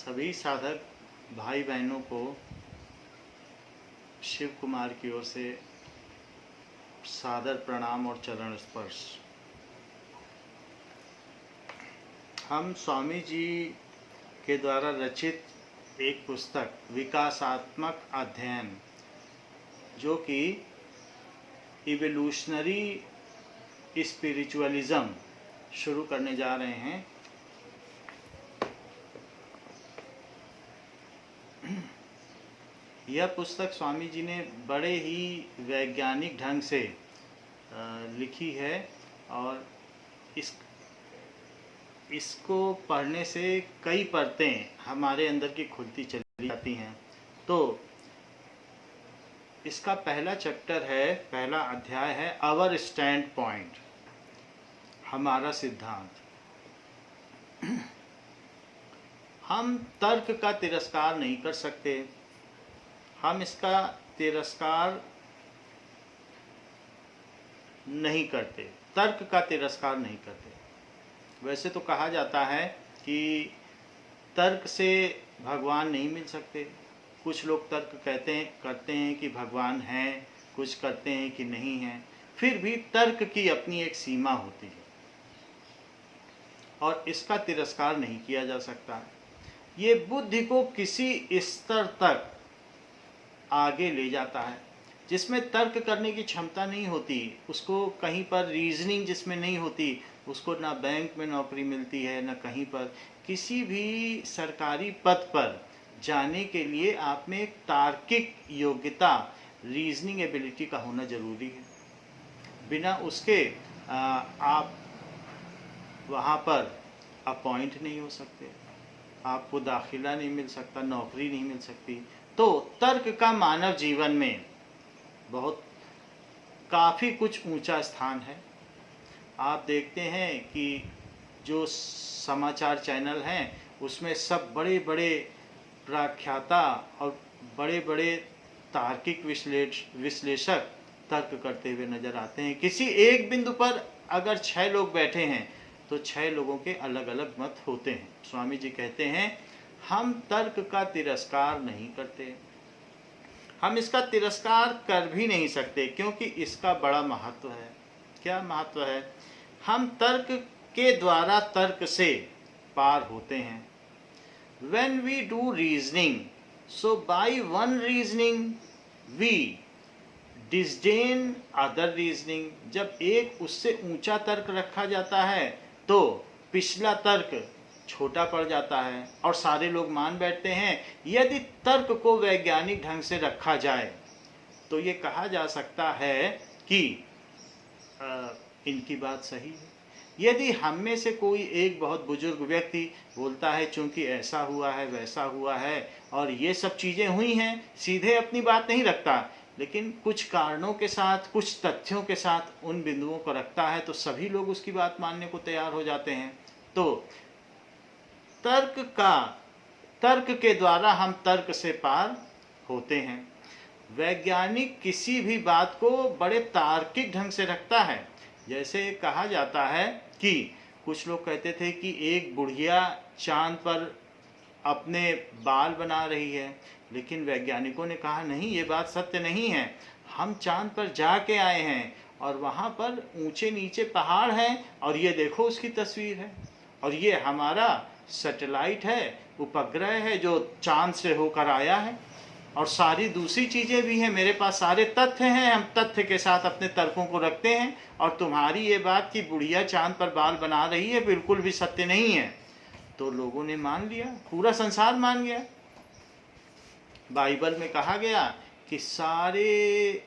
सभी साधक भाई बहनों को शिव कुमार की ओर से सादर प्रणाम और चरण स्पर्श। हम स्वामी जी के द्वारा रचित एक पुस्तक विकासात्मक अध्ययन, जो कि इवोल्यूशनरी स्पिरिचुअलिज्म शुरू करने जा रहे हैं। यह पुस्तक स्वामी जी ने बड़े ही वैज्ञानिक ढंग से लिखी है और इसको पढ़ने से कई परतें हमारे अंदर की खुलती चली जाती हैं। तो इसका पहला चैप्टर है, पहला अध्याय है आवर स्टैंड पॉइंट, हमारा सिद्धांत। हम तर्क का तिरस्कार नहीं कर सकते, हम इसका तिरस्कार नहीं करते, तर्क का तिरस्कार नहीं करते। वैसे तो कहा जाता है कि तर्क से भगवान नहीं मिल सकते। कुछ लोग तर्क करते हैं कि भगवान हैं, कुछ करते हैं कि नहीं हैं। फिर भी तर्क की अपनी एक सीमा होती है और इसका तिरस्कार नहीं किया जा सकता। ये बुद्धि को किसी स्तर तक आगे ले जाता है जिसमें तर्क करने की क्षमता नहीं होती, उसको कहीं पर रीजनिंग जिसमें नहीं होती, उसको ना बैंक में नौकरी मिलती है, ना कहीं पर। किसी भी सरकारी पद पर जाने के लिए आप में एक तार्किक योग्यता, रीजनिंग एबिलिटी का होना जरूरी है। बिना उसके आप वहाँ पर अपॉइंट नहीं हो सकते, आपको दाखिला नहीं मिल सकता, नौकरी नहीं मिल सकती। तो तर्क का मानव जीवन में काफ़ी कुछ ऊंचा स्थान है। आप देखते हैं कि जो समाचार चैनल हैं उसमें सब बड़े बड़े प्रख्याता और बड़े बड़े तार्किक विश्लेषक तर्क करते हुए नजर आते हैं। किसी एक बिंदु पर अगर 6 लोग बैठे हैं तो 6 लोगों के अलग अलग मत होते हैं। स्वामी जी कहते हैं हम तर्क का तिरस्कार नहीं करते, हम इसका तिरस्कार कर भी नहीं सकते, क्योंकि इसका बड़ा महत्व है। क्या महत्व है? हम तर्क के द्वारा तर्क से पार होते हैं। When we do reasoning, so by one reasoning we disdain other reasoning। जब एक उससे ऊंचा तर्क रखा जाता है तो पिछला तर्क छोटा पड़ जाता है और सारे लोग मान बैठते हैं। यदि तर्क को वैज्ञानिक ढंग से रखा जाए तो ये कहा जा सकता है कि इनकी बात सही है। यदि हम में से कोई एक बहुत बुजुर्ग व्यक्ति बोलता है चूंकि ऐसा हुआ है, वैसा हुआ है और ये सब चीज़ें हुई हैं, सीधे अपनी बात नहीं रखता, लेकिन कुछ कारणों के साथ, कुछ तथ्यों के साथ उन बिंदुओं को रखता है, तो सभी लोग उसकी बात मानने को तैयार हो जाते हैं। तो तर्क के द्वारा हम तर्क से पार होते हैं। वैज्ञानिक किसी भी बात को बड़े तार्किक ढंग से रखता है। जैसे कहा जाता है कि कुछ लोग कहते थे कि एक बुढ़िया चांद पर अपने बाल बना रही है, लेकिन वैज्ञानिकों ने कहा नहीं, ये बात सत्य नहीं है। हम चांद पर जाके आए हैं और वहाँ पर ऊंचे नीचे पहाड़ हैं और ये देखो उसकी तस्वीर है, और ये हमारा सैटेलाइट है, उपग्रह है जो चांद से होकर आया है, और सारी दूसरी चीज़ें भी हैं। मेरे पास सारे तथ्य हैं, हम तथ्य के साथ अपने तर्कों को रखते हैं, और तुम्हारी ये बात कि बुढ़िया चांद पर बाल बना रही है बिल्कुल भी सत्य नहीं है। तो लोगों ने मान लिया, पूरा संसार मान गया। बाइबल में कहा गया कि सारे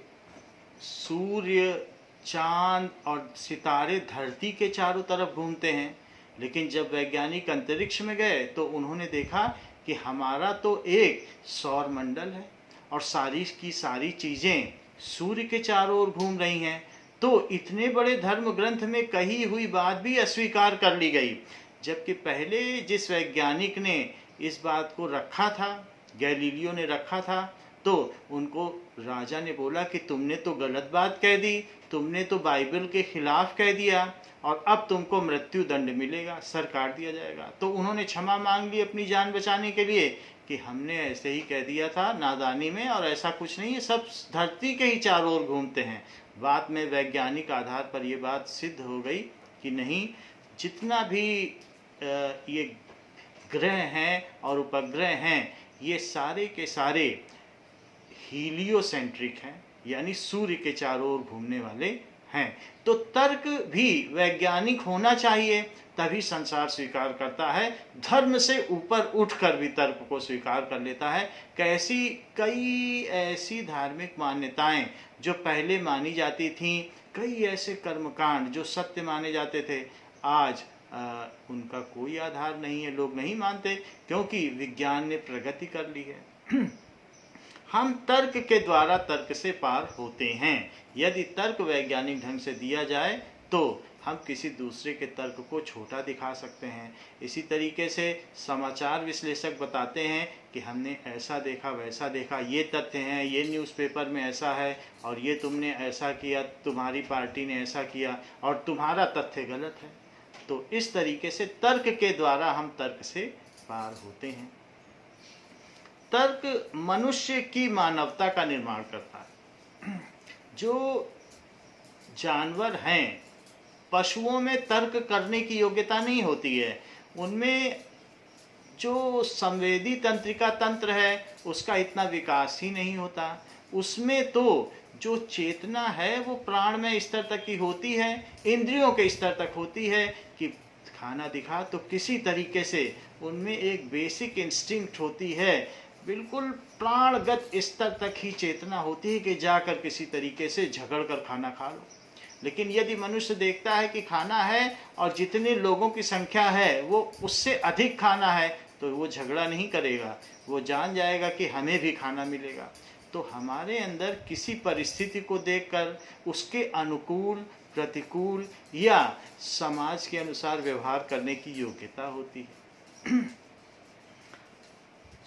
सूर्य, चांद और सितारे धरती के चारों तरफ घूमते हैं, लेकिन जब वैज्ञानिक अंतरिक्ष में गए तो उन्होंने देखा कि हमारा तो एक सौर मंडल है और सारी की सारी चीज़ें सूर्य के चारों ओर घूम रही हैं। तो इतने बड़े धर्म ग्रंथ में कही हुई बात भी अस्वीकार कर ली गई, जबकि पहले जिस वैज्ञानिक ने इस बात को रखा था, गैलीलियो ने रखा था, तो उनको राजा ने बोला कि तुमने तो गलत बात कह दी, तुमने तो बाइबल के खिलाफ कह दिया और अब तुमको मृत्यु दंड मिलेगा, सर काट दिया जाएगा। तो उन्होंने क्षमा मांग ली अपनी जान बचाने के लिए कि हमने ऐसे ही कह दिया था नादानी में, और ऐसा कुछ नहीं है, सब धरती के ही चारों ओर घूमते हैं। बाद में वैज्ञानिक आधार पर ये बात सिद्ध हो गई कि नहीं, जितना भी ये ग्रह हैं और उपग्रह हैं, ये सारे के सारे हीलियोसेंट्रिक हैं, यानी सूर्य के चारों ओर घूमने वाले हैं। तो तर्क भी वैज्ञानिक होना चाहिए, तभी संसार स्वीकार करता है। धर्म से ऊपर उठकर भी तर्क को स्वीकार कर लेता है। कई ऐसी धार्मिक मान्यताएं जो पहले मानी जाती थीं, कई ऐसे कर्मकांड जो सत्य माने जाते थे, आज उनका कोई आधार नहीं है, लोग नहीं मानते, क्योंकि विज्ञान ने प्रगति कर ली है। हम तर्क के द्वारा तर्क से पार होते हैं। यदि तर्क वैज्ञानिक ढंग से दिया जाए तो हम किसी दूसरे के तर्क को छोटा दिखा सकते हैं। इसी तरीके से समाचार विश्लेषक बताते हैं कि हमने ऐसा देखा, वैसा देखा, ये तथ्य हैं, ये न्यूज़पेपर में ऐसा है, और ये तुमने ऐसा किया, तुम्हारी पार्टी ने ऐसा किया, और तुम्हारा तथ्य गलत है। तो इस तरीके से तर्क के द्वारा हम तर्क से पार होते हैं। तर्क मनुष्य की मानवता का निर्माण करता है। जो जानवर हैं, पशुओं में तर्क करने की योग्यता नहीं होती है। उनमें जो संवेदी तंत्रिका तंत्र है उसका इतना विकास ही नहीं होता। उसमें तो जो चेतना है वो प्राणमय स्तर तक की होती है, इंद्रियों के स्तर तक होती है कि खाना दिखा तो किसी तरीके से उनमें एक बेसिक इंस्टिंक्ट होती है, बिल्कुल प्राणगत स्तर तक ही चेतना होती है कि जाकर किसी तरीके से झगड़ कर खाना खा लो। लेकिन यदि मनुष्य देखता है कि खाना है और जितने लोगों की संख्या है वो उससे अधिक खाना है, तो वो झगड़ा नहीं करेगा, वो जान जाएगा कि हमें भी खाना मिलेगा। तो हमारे अंदर किसी परिस्थिति को देखकर उसके अनुकूल, प्रतिकूल या समाज के अनुसार व्यवहार करने की योग्यता होती है।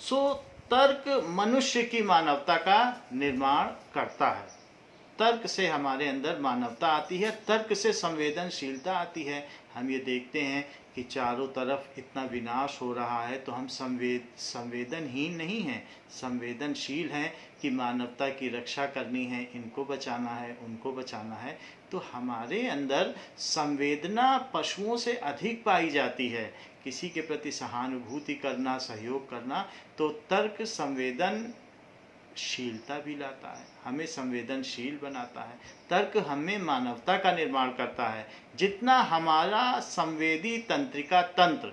सो तर्क मनुष्य की मानवता का निर्माण करता है। तर्क से हमारे अंदर मानवता आती है, तर्क से संवेदनशीलता आती है। हम ये देखते हैं कि चारों तरफ इतना विनाश हो रहा है, तो हम संवेदनहीन नहीं हैं, संवेदनशील हैं कि मानवता की रक्षा करनी है, इनको बचाना है, उनको बचाना है। तो हमारे अंदर संवेदना पशुओं से अधिक पाई जाती है, किसी के प्रति सहानुभूति करना, सहयोग करना। तो तर्क संवेदनशीलता भी लाता है, हमें संवेदनशील बनाता है। तर्क हमें मानवता का निर्माण करता है। जितना हमारा संवेदी तंत्रिका तंत्र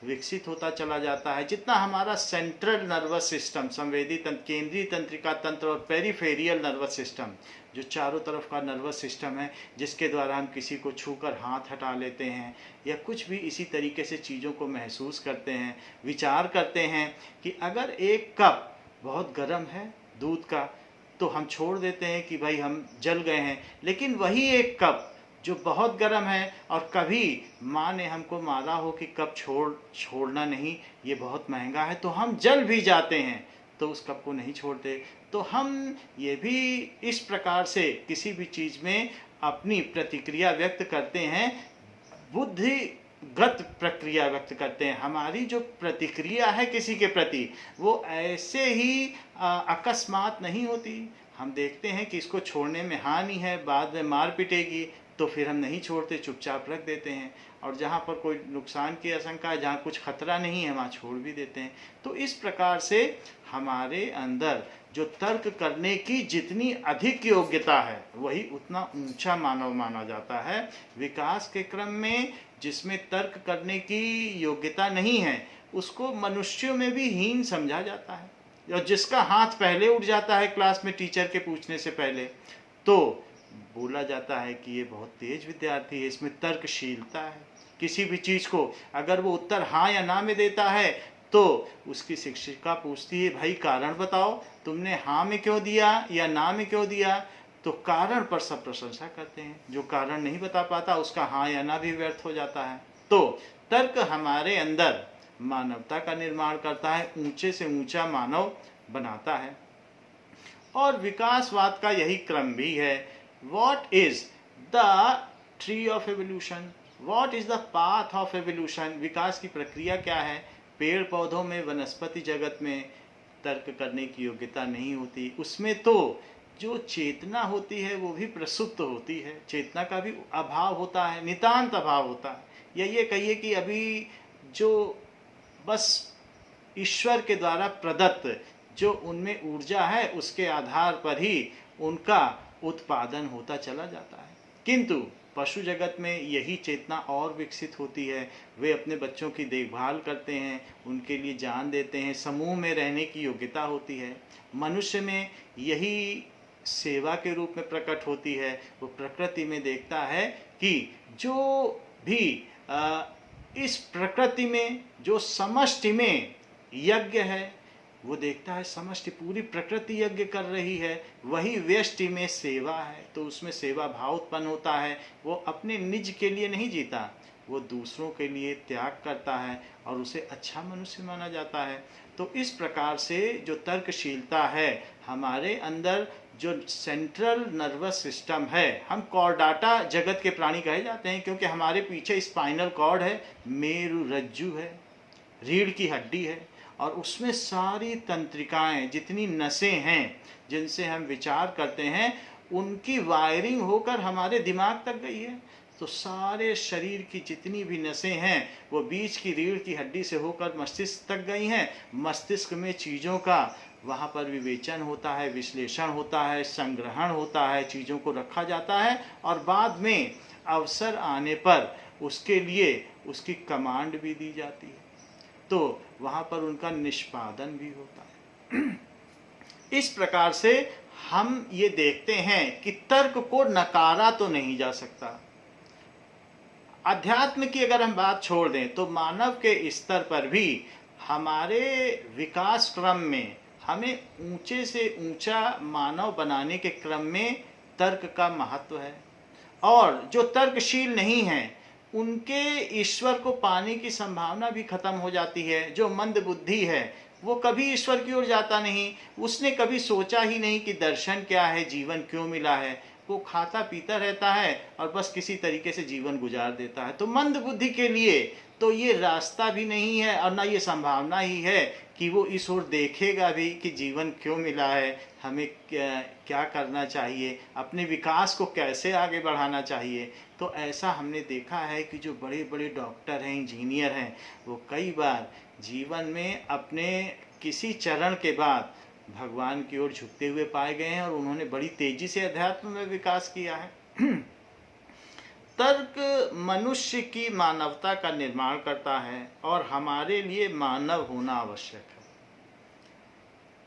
विकसित होता चला जाता है, जितना हमारा सेंट्रल नर्वस सिस्टम, संवेदी तंत्र, केंद्रीय तंत्रिका तंत्र और पेरिफेरियल नर्वस सिस्टम, जो चारों तरफ का नर्वस सिस्टम है, जिसके द्वारा हम किसी को छूकर हाथ हटा लेते हैं या कुछ भी इसी तरीके से चीज़ों को महसूस करते हैं, विचार करते हैं कि अगर एक कप बहुत गर्म है दूध का, तो हम छोड़ देते हैं कि भाई हम जल गए हैं। लेकिन वही एक कप जो बहुत गर्म है और कभी माँ ने हमको मारा हो कि कप छोड़ना नहीं, ये बहुत महंगा है, तो हम जल भी जाते हैं, तो उस कप को नहीं छोड़ते। तो हम ये भी इस प्रकार से किसी भी चीज़ में अपनी प्रतिक्रिया व्यक्त करते हैं, बुद्धिगत प्रक्रिया व्यक्त करते हैं। हमारी जो प्रतिक्रिया है किसी के प्रति, वो ऐसे ही अकस्मात नहीं होती। हम देखते हैं कि इसको छोड़ने में हानि है, बाद में मार पिटेगी, तो फिर हम नहीं छोड़ते, चुपचाप रख देते हैं। और जहाँ पर कोई नुकसान की आशंका है, जहाँ कुछ खतरा नहीं है, वहाँ छोड़ भी देते हैं। तो इस प्रकार से हमारे अंदर जो तर्क करने की जितनी अधिक योग्यता है, वही उतना ऊंचा मानव माना जाता है। विकास के क्रम में जिसमें तर्क करने की योग्यता नहीं है, उसको मनुष्यों में भी हीन समझा जाता है। और जिसका हाथ पहले उठ जाता है क्लास में टीचर के पूछने से पहले, तो बोला जाता है कि ये बहुत तेज विद्यार्थी है, इसमें तर्कशीलता है। किसी भी चीज़ को अगर वो उत्तर हाँ या ना में देता है, तो उसकी शिक्षिका पूछती है, भाई कारण बताओ, तुमने हाँ में क्यों दिया या ना में क्यों दिया? तो कारण पर सब प्रशंसा करते हैं। जो कारण नहीं बता पाता, उसका हाँ या ना भी व्यर्थ हो जाता है। तो तर्क हमारे अंदर मानवता का निर्माण करता है, ऊंचे से ऊंचा मानव बनाता है। और विकासवाद का यही क्रम भी है। What is the tree of evolution, what is the path of evolution, विकास की प्रक्रिया क्या है। पेड़ पौधों में, वनस्पति जगत में तर्क करने की योग्यता नहीं होती, उसमें तो जो चेतना होती है वो भी प्रसुप्त होती है, चेतना का भी अभाव होता है, नितांत अभाव होता है। या ये कहिए कि अभी जो बस ईश्वर के द्वारा प्रदत्त जो उनमें ऊर्जा है उसके आधार पर ही उनका उत्पादन होता चला जाता है। किंतु पशु जगत में यही चेतना और विकसित होती है, वे अपने बच्चों की देखभाल करते हैं, उनके लिए जान देते हैं, समूह में रहने की योग्यता होती है। मनुष्य में यही सेवा के रूप में प्रकट होती है, वो प्रकृति में देखता है कि जो भी इस प्रकृति में जो समष्टि में यज्ञ है वो देखता है समष्टि पूरी प्रकृति यज्ञ कर रही है, वही व्यष्टि में सेवा है, तो उसमें सेवा भाव उत्पन्न होता है। वो अपने निज के लिए नहीं जीता, वो दूसरों के लिए त्याग करता है और उसे अच्छा मनुष्य माना जाता है। तो इस प्रकार से जो तर्कशीलता है हमारे अंदर, जो सेंट्रल नर्वस सिस्टम है, हम कॉर्डाटा जगत के प्राणी कहे जाते हैं क्योंकि हमारे पीछे स्पाइनल कॉर्ड है, मेरु रज्जु है, रीढ़ की हड्डी है, और उसमें सारी तंत्रिकाएं, जितनी नसें हैं जिनसे हम विचार करते हैं, उनकी वायरिंग होकर हमारे दिमाग तक गई है। तो सारे शरीर की जितनी भी नसें हैं वो बीच की रीढ़ की हड्डी से होकर मस्तिष्क तक गई हैं। मस्तिष्क में चीज़ों का वहाँ पर विवेचन होता है, विश्लेषण होता है, संग्रहण होता है, चीज़ों को रखा जाता है और बाद में अवसर आने पर उसके लिए उसकी कमांड भी दी जाती है, तो वहाँ पर उनका निष्पादन भी होता है। इस प्रकार से हम ये देखते हैं कि तर्क को नकारा तो नहीं जा सकता। अध्यात्म की अगर हम बात छोड़ दें तो मानव के स्तर पर भी हमारे विकास क्रम में हमें ऊंचे से ऊंचा मानव बनाने के क्रम में तर्क का महत्व है। और जो तर्कशील नहीं हैं उनके ईश्वर को पाने की संभावना भी खत्म हो जाती है। जो मंद बुद्धि है वो कभी ईश्वर की ओर जाता नहीं, उसने कभी सोचा ही नहीं कि दर्शन क्या है, जीवन क्यों मिला है। वो खाता पीता रहता है और बस किसी तरीके से जीवन गुजार देता है। तो मंद बुद्धि के लिए तो ये रास्ता भी नहीं है और ना ये संभावना ही है कि वो इस ओर देखेगा भी कि जीवन क्यों मिला है, हमें क्या करना चाहिए, अपने विकास को कैसे आगे बढ़ाना चाहिए। तो ऐसा हमने देखा है कि जो बड़े बड़े डॉक्टर हैं, इंजीनियर हैं, वो कई बार जीवन में अपने किसी चरण के बाद भगवान की ओर झुकते हुए पाए गए हैं और उन्होंने बड़ी तेजी से अध्यात्म में विकास किया है। तर्क मनुष्य की मानवता का निर्माण करता है और हमारे लिए मानव होना आवश्यक है।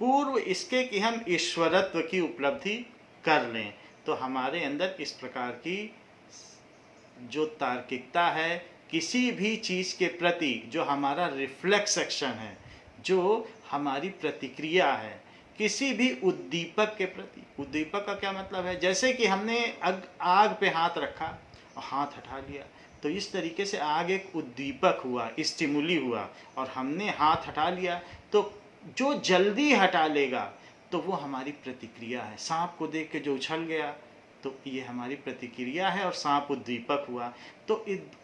पूर्व इसके कि हम ईश्वरत्व की उपलब्धि कर लें तो हमारे अंदर इस प्रकार की जो तार्किकता है, किसी भी चीज़ के प्रति जो हमारा रिफ्लेक्स एक्शन है, जो हमारी प्रतिक्रिया है, किसी भी उद्दीपक के प्रति। उद्दीपक का क्या मतलब है? जैसे कि हमने आग पे हाथ रखा और हाथ हटा लिया, तो इस तरीके से आग एक उद्दीपक हुआ, स्टिमुली हुआ और हमने हाथ हटा लिया। तो जो जल्दी हटा लेगा तो वो हमारी प्रतिक्रिया है। सांप को देख के जो उछल गया तो ये हमारी प्रतिक्रिया है और सांप उद्दीपक हुआ। तो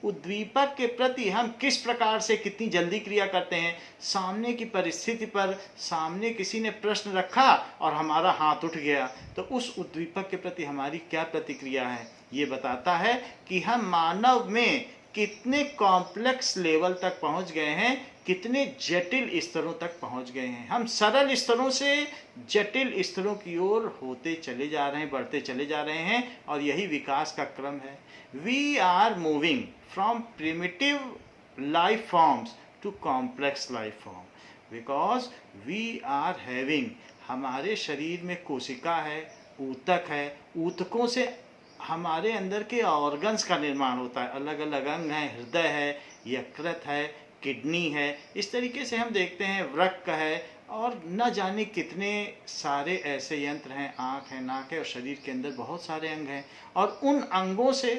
उद्दीपक के प्रति हम किस प्रकार से कितनी जल्दी क्रिया करते हैं। सामने की परिस्थिति पर, सामने किसी ने प्रश्न रखा और हमारा हाथ उठ गया, तो उस उद्दीपक के प्रति हमारी क्या प्रतिक्रिया है, ये बताता है कि हम मानव में कितने कॉम्प्लेक्स लेवल तक पहुंच गए हैं, कितने जटिल स्तरों तक पहुंच गए हैं। हम सरल स्तरों से जटिल स्तरों की ओर होते चले जा रहे हैं, बढ़ते चले जा रहे हैं और यही विकास का क्रम है। We are moving from primitive life forms to complex life form because we are having, हमारे शरीर में कोशिका है, ऊतक है, ऊतकों से हमारे अंदर के ऑर्गन्स का निर्माण होता है। अलग अलग अंग हैं, हृदय है, यकृत है, किडनी है, इस तरीके से हम देखते हैं, वृक्क है और न जाने कितने सारे ऐसे यंत्र हैं, आँख है, नाक है और शरीर के अंदर बहुत सारे अंग हैं। और उन अंगों से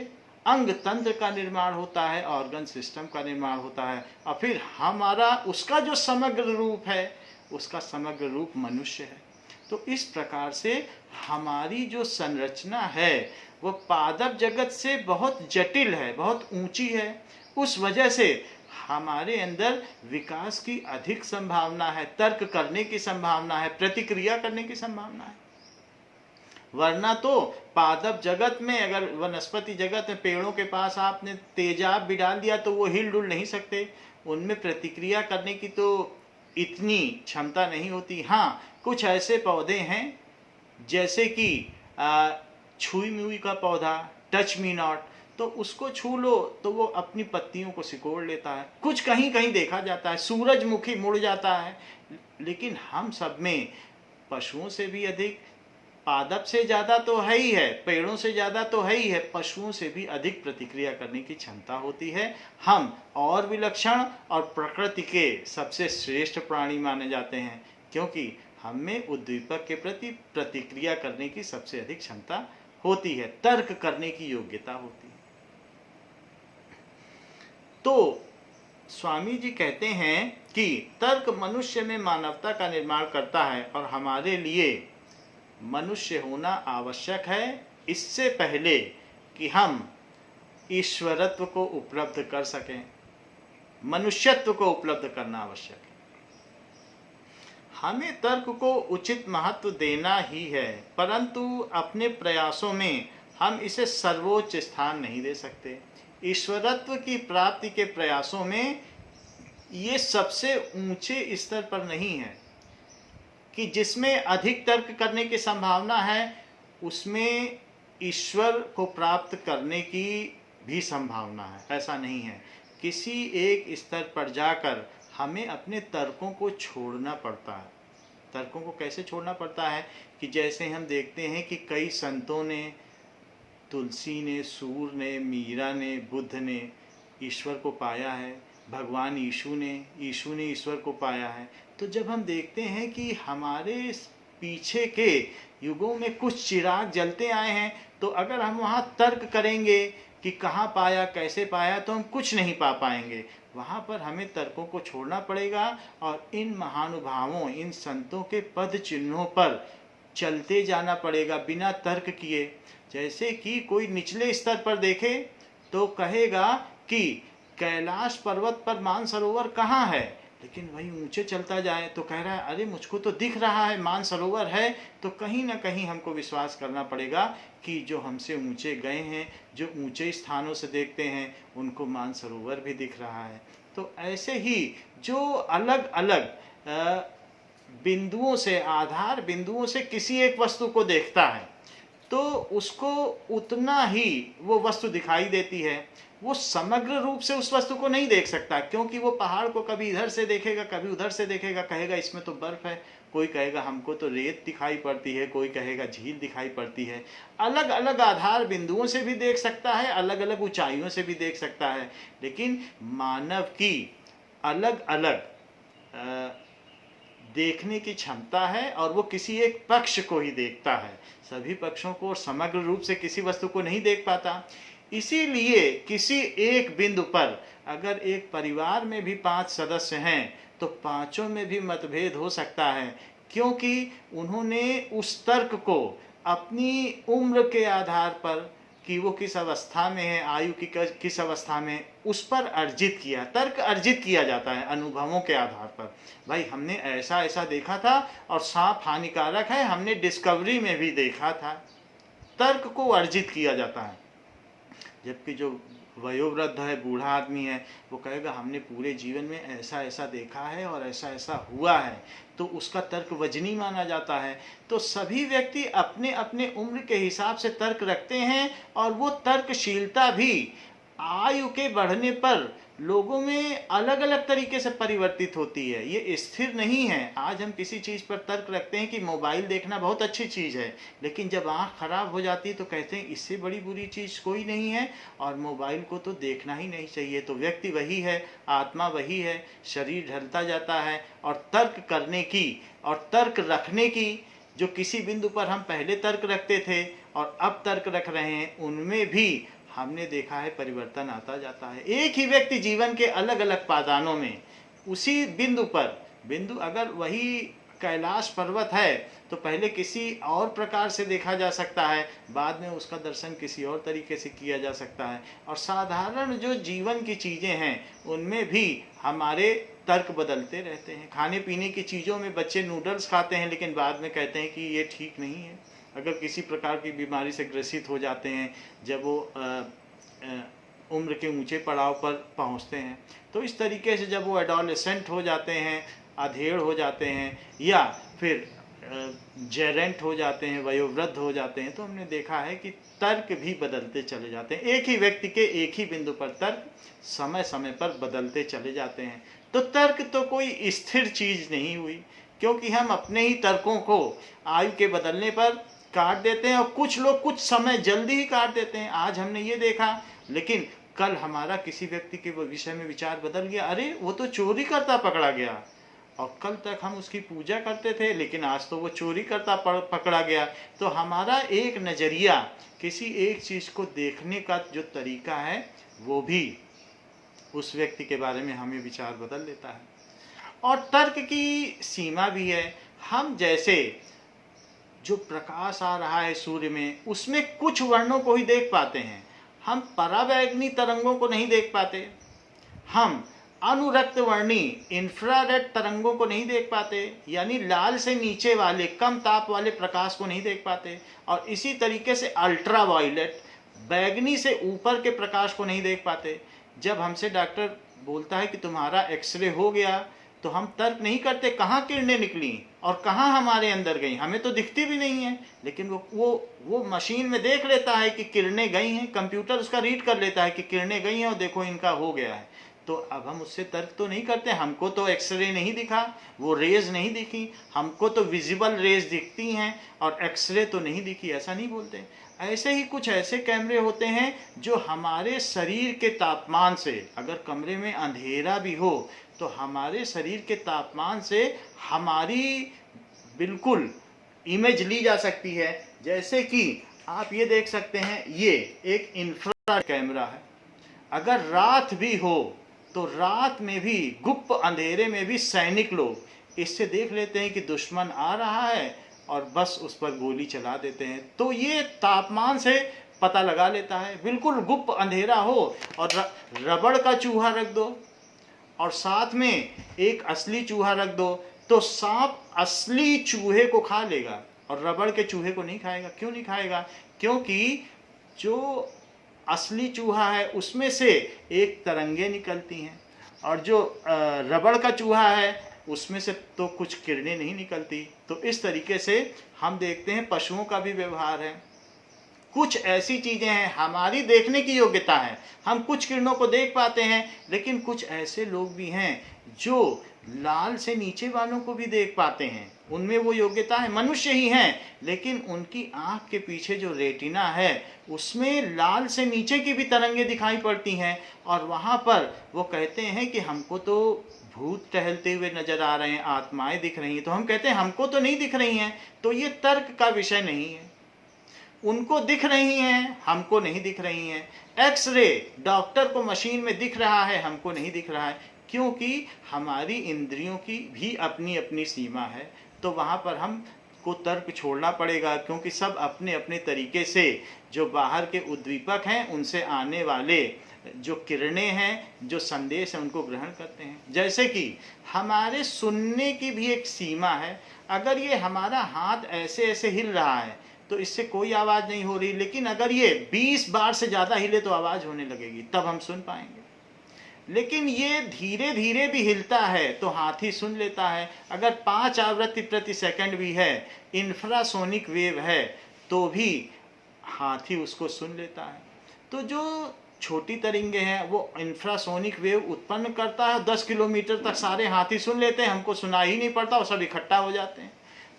अंग तंत्र का निर्माण होता है, ऑर्गन सिस्टम का निर्माण होता है और फिर हमारा उसका जो समग्र रूप है, उसका समग्र रूप मनुष्य है। तो इस प्रकार से हमारी जो संरचना है वो पादप जगत से बहुत जटिल है, बहुत ऊंची है। उस वजह से हमारे अंदर विकास की अधिक संभावना है, तर्क करने की संभावना है, प्रतिक्रिया करने की संभावना है। वरना तो पादप जगत में, अगर वनस्पति जगत में पेड़ों के पास आपने तेजाब भी डाल दिया तो वो हिल डुल नहीं सकते, उनमें प्रतिक्रिया करने की तो इतनी क्षमता नहीं होती। हाँ, कुछ ऐसे पौधे हैं जैसे कि छुई मुई का पौधा, टच मी नॉट, तो उसको छू लो तो वो अपनी पत्तियों को सिकोड़ लेता है। कुछ कहीं कहीं देखा जाता है, सूरजमुखी मुड़ जाता है। लेकिन हम सब में पशुओं से भी अधिक, पादप से ज़्यादा तो है ही है, पेड़ों से ज़्यादा तो है ही है, पशुओं से भी अधिक प्रतिक्रिया करने की क्षमता होती है। हम और विलक्षण और प्रकृति के सबसे श्रेष्ठ प्राणी माने जाते हैं, क्योंकि हम में उद्दीपक के प्रति प्रतिक्रिया करने की सबसे अधिक क्षमता होती है, तर्क करने की योग्यता होती है। तो स्वामी जी कहते हैं कि तर्क मनुष्य में मानवता का निर्माण करता है और हमारे लिए मनुष्य होना आवश्यक है, इससे पहले कि हम ईश्वरत्व को उपलब्ध कर सकें। मनुष्यत्व को उपलब्ध करना आवश्यक है। हमें तर्क को उचित महत्व देना ही है, परंतु अपने प्रयासों में हम इसे सर्वोच्च स्थान नहीं दे सकते। ईश्वरत्व की प्राप्ति के प्रयासों में ये सबसे ऊंचे स्तर पर नहीं है कि जिसमें अधिक तर्क करने की संभावना है, उसमें ईश्वर को प्राप्त करने की भी संभावना है। ऐसा नहीं है। किसी एक स्तर पर जाकर हमें अपने तर्कों को छोड़ना पड़ता है। तर्कों को कैसे छोड़ना पड़ता है कि जैसे हम देखते हैं कि कई संतों ने, तुलसी ने, सूर ने, मीरा ने, बुद्ध ने ईश्वर को पाया है, भगवान यीशु ने ईश्वर को पाया है। तो जब हम देखते हैं कि हमारे पीछे के युगों में कुछ चिराग जलते आए हैं, तो अगर हम वहाँ तर्क करेंगे कि कहाँ पाया, कैसे पाया, तो हम कुछ नहीं पा पाएंगे। वहाँ पर हमें तर्कों को छोड़ना पड़ेगा और इन महानुभावों, इन संतों के पद चिन्हों पर चलते जाना पड़ेगा बिना तर्क किए। जैसे कि कोई निचले स्तर पर देखे तो कहेगा कि कैलाश पर्वत पर मानसरोवर कहाँ है, लेकिन वही ऊंचे चलता जाए तो कह रहा है अरे मुझको तो दिख रहा है मानसरोवर है। तो कहीं ना कहीं हमको विश्वास करना पड़ेगा कि जो हमसे ऊंचे गए हैं, जो ऊंचे स्थानों से देखते हैं, उनको मानसरोवर भी दिख रहा है। तो ऐसे ही जो अलग अलग बिंदुओं से, आधार बिंदुओं से किसी एक वस्तु को देखता है तो उसको उतना ही वो वस्तु दिखाई देती है। वो समग्र रूप से उस वस्तु को नहीं देख सकता, क्योंकि वो पहाड़ को कभी इधर से देखेगा, कभी उधर से देखेगा, कहेगा इसमें तो बर्फ है, कोई कहेगा हमको तो रेत दिखाई पड़ती है, कोई कहेगा झील दिखाई पड़ती है। अलग अलग आधार बिंदुओं से भी देख सकता है, अलग अलग ऊंचाइयों से भी देख सकता है। लेकिन मानव की अलग अलग देखने की क्षमता है और वो किसी एक पक्ष को ही देखता है, सभी पक्षों को और समग्र रूप से किसी वस्तु को नहीं देख पाता। इसीलिए किसी एक बिंदु पर अगर एक परिवार में भी 5 सदस्य हैं तो पांचों में भी मतभेद हो सकता है, क्योंकि उन्होंने उस तर्क को अपनी उम्र के आधार पर कि वो किस अवस्था में है, आयु की किस अवस्था में, उस पर अर्जित किया। तर्क अर्जित किया जाता है अनुभवों के आधार पर। भाई हमने ऐसा ऐसा देखा था और सांप हानिकारक है, हमने डिस्कवरी में भी देखा था। तर्क को अर्जित किया जाता है। जबकि जो वयोवृद्ध है, बूढ़ा आदमी है, वो कहेगा हमने पूरे जीवन में ऐसा ऐसा देखा है और ऐसा ऐसा हुआ है, तो उसका तर्क वजनी माना जाता है। तो सभी व्यक्ति अपने अपने उम्र के हिसाब से तर्क रखते हैं और वो तर्कशीलता भी आयु के बढ़ने पर लोगों में अलग अलग तरीके से परिवर्तित होती है, ये स्थिर नहीं है। आज हम किसी चीज़ पर तर्क रखते हैं कि मोबाइल देखना बहुत अच्छी चीज़ है, लेकिन जब आँख खराब हो जाती है तो कहते हैं इससे बड़ी बुरी चीज़ कोई नहीं है और मोबाइल को तो देखना ही नहीं चाहिए। तो व्यक्ति वही है, आत्मा वही है, शरीर ढलता जाता है और तर्क करने की और तर्क रखने की, जो किसी बिंदु पर हम पहले तर्क रखते थे और अब तर्क रख रहे हैं, उनमें भी हमने देखा है परिवर्तन आता जाता है। एक ही व्यक्ति जीवन के अलग अलग पादानों में उसी बिंदु पर, बिंदु अगर वही कैलाश पर्वत है तो पहले किसी और प्रकार से देखा जा सकता है, बाद में उसका दर्शन किसी और तरीके से किया जा सकता है। और साधारण जो जीवन की चीज़ें हैं उनमें भी हमारे तर्क बदलते रहते हैं। खाने पीने की चीज़ों में बच्चे नूडल्स खाते हैं लेकिन बाद में कहते हैं कि ये ठीक नहीं है। अगर किसी प्रकार की बीमारी से ग्रसित हो जाते हैं जब वो उम्र के ऊंचे पड़ाव पर पहुंचते हैं, तो इस तरीके से जब वो एडोलेसेंट हो जाते हैं, अधेड़ हो जाते हैं या फिर जेरेंट हो जाते हैं, वयोवृद्ध हो जाते हैं, तो हमने देखा है कि तर्क भी बदलते चले जाते हैं। एक ही व्यक्ति के एक ही बिंदु पर तर्क समय समय पर बदलते चले जाते हैं। तो तर्क तो कोई स्थिर चीज़ नहीं हुई, क्योंकि हम अपने ही तर्कों को आयु के बदलने पर काट देते हैं और कुछ लोग कुछ समय जल्दी ही काट देते हैं। आज हमने ये देखा, लेकिन कल हमारा किसी व्यक्ति के विषय में विचार बदल गया, अरे वो तो चोरी करता पकड़ा गया, और कल तक हम उसकी पूजा करते थे लेकिन आज तो वो चोरी करता पकड़ा गया। तो हमारा एक नज़रिया किसी एक चीज़ को देखने का जो तरीका है वो भी उस व्यक्ति के बारे में हमें विचार बदल देता है। और तर्क की सीमा भी है। हम जैसे जो प्रकाश आ रहा है सूर्य में, उसमें कुछ वर्णों को ही देख पाते हैं, हम पराबैंगनी तरंगों को नहीं देख पाते, हम अनुरक्त वर्णी इंफ्रारेड तरंगों को नहीं देख पाते, यानी लाल से नीचे वाले कम ताप वाले प्रकाश को नहीं देख पाते। और इसी तरीके से अल्ट्रा वायलेट बैगनी से ऊपर के प्रकाश को नहीं देख पाते। जब हमसे डॉक्टर बोलता है कि तुम्हारा एक्सरे हो गया, तो हम तर्क नहीं करते कहाँ किरणें निकली और कहाँ हमारे अंदर गई, हमें तो दिखती भी नहीं है, लेकिन वो मशीन में देख लेता है कि किरणें गई हैं, कंप्यूटर उसका रीड कर लेता है कि किरणें गई हैं और देखो इनका हो गया है। तो अब हम उससे तर्क तो नहीं करते, हमको तो एक्सरे नहीं दिखा, वो रेज नहीं दिखी, हमको तो विजिबल रेज दिखती हैं और एक्सरे तो नहीं दिखी, ऐसा नहीं बोलते। ऐसे ही कुछ ऐसे कैमरे होते हैं जो हमारे शरीर के तापमान से, अगर कमरे में अंधेरा भी हो तो हमारे शरीर के तापमान से हमारी बिल्कुल इमेज ली जा सकती है। जैसे कि आप ये देख सकते हैं, ये एक इंफ्रारेड कैमरा है। अगर रात भी हो तो रात में भी, गुप्त अंधेरे में भी सैनिक लोग इससे देख लेते हैं कि दुश्मन आ रहा है और बस उस पर गोली चला देते हैं। तो ये तापमान से पता लगा लेता है। बिल्कुल गुप्त अंधेरा हो और रबड़ का चूहा रख दो और साथ में एक असली चूहा रख दो, तो सांप असली चूहे को खा लेगा और रबड़ के चूहे को नहीं खाएगा। क्यों नहीं खाएगा? क्योंकि जो असली चूहा है उसमें से एक तरंगे निकलती हैं और जो रबड़ का चूहा है उसमें से तो कुछ किरणें नहीं निकलती। तो इस तरीके से हम देखते हैं पशुओं का भी व्यवहार है। कुछ ऐसी चीज़ें हैं, हमारी देखने की योग्यता है, हम कुछ किरणों को देख पाते हैं, लेकिन कुछ ऐसे लोग भी हैं जो लाल से नीचे वालों को भी देख पाते हैं, उनमें वो योग्यता है। मनुष्य ही हैं, लेकिन उनकी आँख के पीछे जो रेटिना है उसमें लाल से नीचे की भी तरंगे दिखाई पड़ती हैं और वहाँ पर वो कहते हैं कि हमको तो भूत टहलते हुए नजर आ रहे हैं, आत्माएं दिख रही हैं। तो हम कहते हैं हमको तो नहीं दिख रही हैं। तो ये तर्क का विषय नहीं है, उनको दिख रही हैं, हमको नहीं दिख रही हैं। एक्सरे डॉक्टर को मशीन में दिख रहा है, हमको नहीं दिख रहा है, क्योंकि हमारी इंद्रियों की भी अपनी अपनी सीमा है। तो वहाँ पर हम को तर्क छोड़ना पड़ेगा, क्योंकि सब अपने अपने तरीके से जो बाहर के उद्दीपक हैं उनसे आने वाले जो किरणें हैं, जो संदेश हैं, उनको ग्रहण करते हैं। जैसे कि हमारे सुनने की भी एक सीमा है। अगर ये हमारा हाथ ऐसे ऐसे हिल रहा है तो इससे कोई आवाज़ नहीं हो रही, लेकिन अगर ये 20 बार से ज़्यादा हिले तो आवाज़ होने लगेगी, तब हम सुन पाएंगे। लेकिन ये धीरे धीरे भी हिलता है तो हाथी सुन लेता है। अगर 5 आवृत्ति प्रति सेकंड भी है, इंफ्रासोनिक वेव है, तो भी हाथी उसको सुन लेता है। तो जो छोटी तरंगे हैं वो इंफ्रासोनिक वेव उत्पन्न करता है, 10 किलोमीटर तक सारे हाथी सुन लेते हैं, हमको सुनाई ही नहीं पड़ता, वो सब इकट्ठा हो जाते हैं।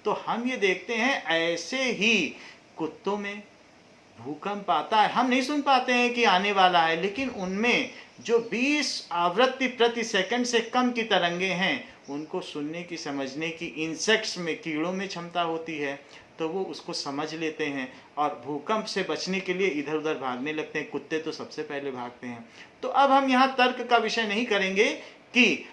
तो हम ये देखते हैं ऐसे ही कुत्तों में भूकंप आता है, हम नहीं सुन पाते हैं कि आने वाला है, लेकिन उनमें जो 20 आवृत्ति प्रति सेकंड से कम की तरंगे हैं उनको सुनने की, समझने की इंसेक्ट्स में, कीड़ों में क्षमता होती है, तो वो उसको समझ लेते हैं और भूकंप से बचने के लिए इधर उधर भागने लगते हैं। कुत्ते तो सबसे पहले भागते हैं। तो अब हम यहाँ तर्क का विषय नहीं करेंगे कि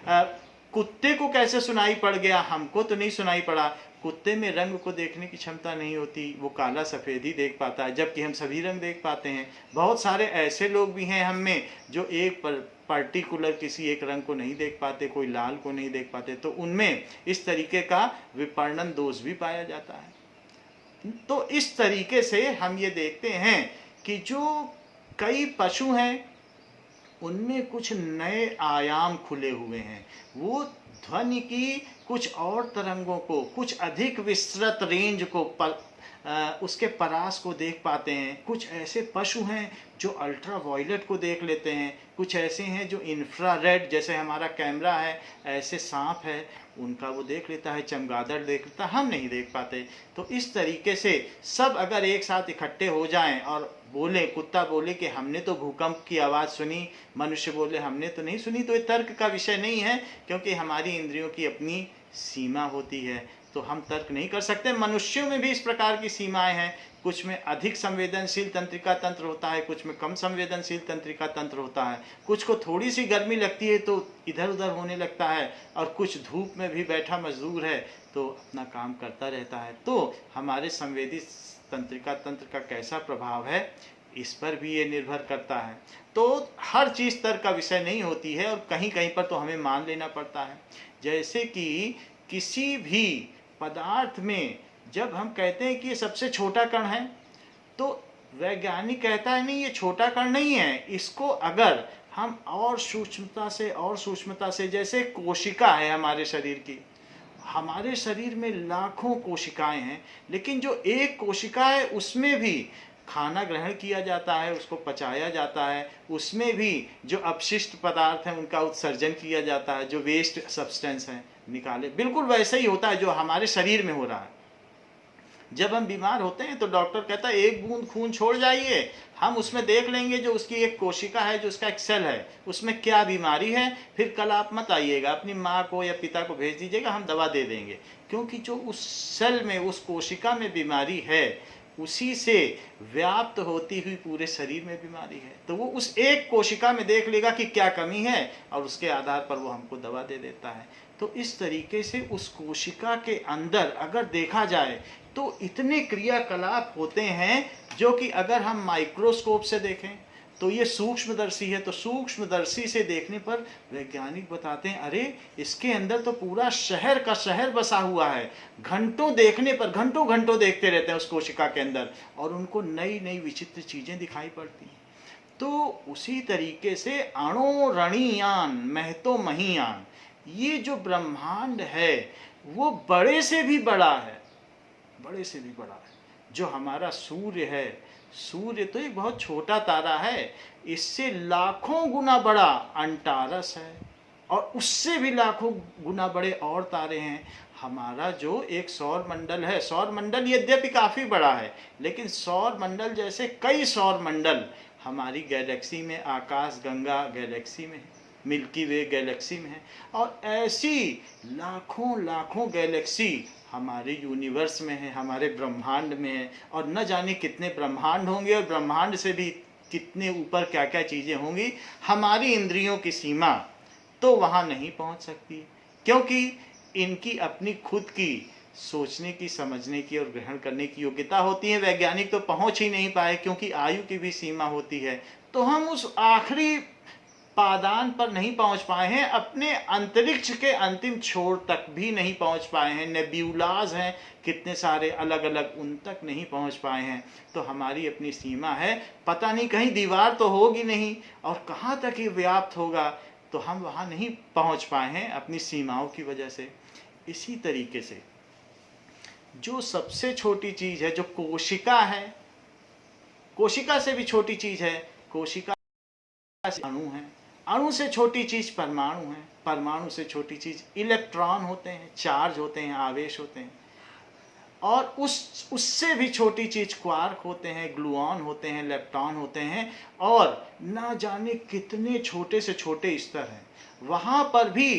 कुत्ते को कैसे सुनाई पड़ गया, हमको तो नहीं सुनाई पड़ा। कुत्ते में रंग को देखने की क्षमता नहीं होती, वो काला सफ़ेद ही देख पाता है, जबकि हम सभी रंग देख पाते हैं। बहुत सारे ऐसे लोग भी हैं हम में जो एक पर्टिकुलर किसी एक रंग को नहीं देख पाते, कोई लाल को नहीं देख पाते, तो उनमें इस तरीके का विपणन दोष भी पाया जाता है। तो इस तरीके से हम ये देखते हैं कि जो कई पशु हैं उनमें कुछ नए आयाम खुले हुए हैं। वो ध्वनि की कुछ और तरंगों को, कुछ अधिक विस्तृत रेंज को उसके परास को देख पाते हैं। कुछ ऐसे पशु हैं जो अल्ट्रा वायलेट को देख लेते हैं, कुछ ऐसे हैं जो इंफ्रारेड, जैसे हमारा कैमरा है, ऐसे सांप है उनका वो देख लेता है, चमगादड़ देख लेता है, हम नहीं देख पाते। तो इस तरीके से सब अगर एक साथ इकट्ठे हो जाएं और बोले, कुत्ता बोले कि हमने तो भूकंप की आवाज़ सुनी, मनुष्य बोले हमने तो नहीं सुनी, तो ये तर्क का विषय नहीं है, क्योंकि हमारी इंद्रियों की अपनी सीमा होती है, तो हम तर्क नहीं कर सकते। मनुष्यों में भी इस प्रकार की सीमाएं हैं, कुछ में अधिक संवेदनशील तंत्रिका तंत्र होता है, कुछ में कम संवेदनशील तंत्रिका तंत्र होता है, कुछ को थोड़ी सी गर्मी लगती है तो इधर उधर होने लगता है, और कुछ धूप में भी बैठा मजदूर है तो अपना काम करता रहता है। तो हमारे संवेदी तंत्रिका तंत्र का कैसा प्रभाव है इस पर भी ये निर्भर करता है। तो हर चीज़ तर्क का विषय नहीं होती है, और कहीं कहीं पर तो हमें मान लेना पड़ता है। जैसे कि किसी भी पदार्थ में जब हम कहते हैं कि ये सबसे छोटा कण है, तो वैज्ञानिक कहता है नहीं, ये छोटा कण नहीं है, इसको अगर हम और सूक्ष्मता से, जैसे कोशिका है हमारे शरीर की, हमारे शरीर में लाखों कोशिकाएं हैं, लेकिन जो एक कोशिका है उसमें भी खाना ग्रहण किया जाता है, उसको पचाया जाता है, उसमें भी जो अपशिष्ट पदार्थ हैं उनका उत्सर्जन किया जाता है, जो वेस्ट सब्सटेंस है निकाले। बिल्कुल वैसे ही होता है जो हमारे शरीर में हो रहा है। जब हम बीमार होते हैं तो डॉक्टर कहता है एक बूंद खून छोड़ जाइए, हम उसमें देख लेंगे जो उसकी एक कोशिका है, जो उसका एक सेल है, उसमें क्या बीमारी है, फिर कल आप मत आइएगा, अपनी माँ को या पिता को भेज दीजिएगा, हम दवा दे देंगे। क्योंकि जो उस सेल में, उस कोशिका में बीमारी है, उसी से व्याप्त होती हुई पूरे शरीर में बीमारी है, तो वो उस एक कोशिका में देख लेगा कि क्या कमी है, और उसके आधार पर वो हमको दवा दे देता है। तो इस तरीके से उस कोशिका के अंदर अगर देखा जाए तो इतने क्रियाकलाप होते हैं जो कि अगर हम माइक्रोस्कोप से देखें तो ये सूक्ष्मदर्शी है, तो सूक्ष्मदर्शी से देखने पर वैज्ञानिक बताते हैं अरे इसके अंदर तो पूरा शहर का शहर बसा हुआ है। घंटों देखने पर, घंटों घंटों देखते रहते हैं उस कोशिका के अंदर, और उनको नई नई विचित्र चीज़ें दिखाई पड़ती हैं। तो उसी तरीके से अणोरणीयान महतो महीयान, ये जो ब्रह्मांड है वो बड़े से भी बड़ा है, बड़े से भी बड़ा है। जो हमारा सूर्य है, सूर्य तो एक बहुत छोटा तारा है, इससे लाखों गुना बड़ा अंटारस है, और उससे भी लाखों गुना बड़े और तारे हैं। हमारा जो एक सौर मंडल है, सौर मंडल यद्यपि काफ़ी बड़ा है, लेकिन सौर मंडल जैसे कई सौर मंडल हमारी गैलेक्सी में, आकाश गंगा गैलेक्सी में है, मिल्की वे गैलेक्सी में है, और ऐसी लाखों लाखों गैलेक्सी हमारे यूनिवर्स में है, हमारे ब्रह्मांड में है, और न जाने कितने ब्रह्मांड होंगे, और ब्रह्मांड से भी कितने ऊपर क्या क्या चीज़ें होंगी। हमारी इंद्रियों की सीमा तो वहाँ नहीं पहुँच सकती, क्योंकि इनकी अपनी खुद की सोचने की, समझने की और ग्रहण करने की योग्यता होती है। वैज्ञानिक तो पहुँच ही नहीं पाए, क्योंकि आयु की भी सीमा होती है। तो हम उस आखिरी पादान पर नहीं पहुंच पाए हैं, अपने अंतरिक्ष के अंतिम छोर तक भी नहीं पहुंच पाए हैं। नेब्यूलाज हैं कितने सारे अलग अलग, उन तक नहीं पहुंच पाए हैं। तो हमारी अपनी सीमा है, पता नहीं कहीं दीवार तो होगी नहीं, और कहाँ तक ये व्याप्त होगा, तो हम वहाँ नहीं पहुंच पाए हैं अपनी सीमाओं की वजह से। इसी तरीके से जो सबसे छोटी चीज़ है, जो कोशिका है, कोशिका से भी छोटी चीज़ है, कोशिका से अणु है, अणु से छोटी चीज़ परमाणु है, परमाणु से छोटी चीज़ इलेक्ट्रॉन होते हैं, चार्ज होते हैं, आवेश होते हैं, और उससे भी छोटी चीज़ क्वार्क होते हैं, ग्लूऑन होते हैं, लेप्टॉन होते हैं, और ना जाने कितने छोटे से छोटे स्तर हैं। वहाँ पर भी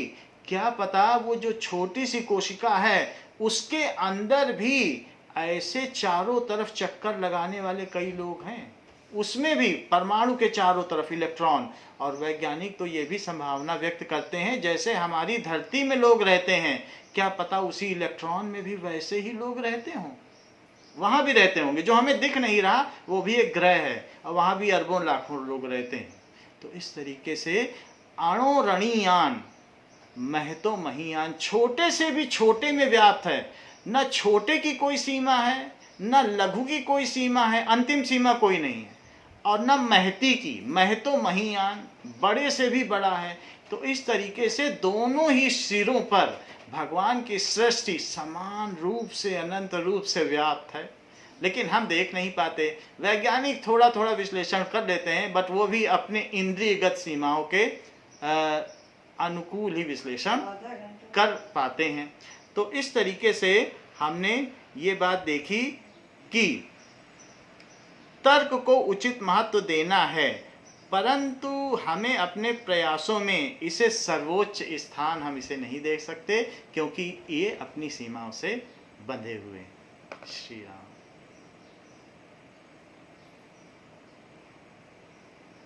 क्या पता वो जो छोटी सी कोशिका है उसके अंदर भी ऐसे चारों तरफ चक्कर लगाने वाले कई लोग हैं। उसमें भी परमाणु के चारों तरफ इलेक्ट्रॉन। और वैज्ञानिक तो ये भी संभावना व्यक्त करते हैं जैसे हमारी धरती में लोग रहते हैं, क्या पता उसी इलेक्ट्रॉन में भी वैसे ही लोग रहते हों, वहां भी रहते होंगे। जो हमें दिख नहीं रहा वो भी एक ग्रह है और वहां भी अरबों लाखों लोग रहते हैं। तो इस तरीके से अणोरणीयान, महतो महीयान, छोटे से भी छोटे में व्याप्त है। न छोटे की कोई सीमा है, न लघु की कोई सीमा है, अंतिम सीमा कोई नहीं है, और न महती की, महतो महीयान, बड़े से भी बड़ा है। तो इस तरीके से दोनों ही सिरों पर भगवान की सृष्टि समान रूप से, अनंत रूप से व्याप्त है, लेकिन हम देख नहीं पाते। वैज्ञानिक थोड़ा थोड़ा विश्लेषण कर लेते हैं, बट वो भी अपने इंद्रियगत सीमाओं के अनुकूल ही विश्लेषण कर पाते हैं। तो इस तरीके से हमने ये बात देखी कि तर्क को उचित महत्व देना है, परंतु हमें अपने प्रयासों में इसे सर्वोच्च स्थान हम इसे नहीं दे सकते, क्योंकि ये अपनी सीमाओं से बंधे हुए। श्री राम।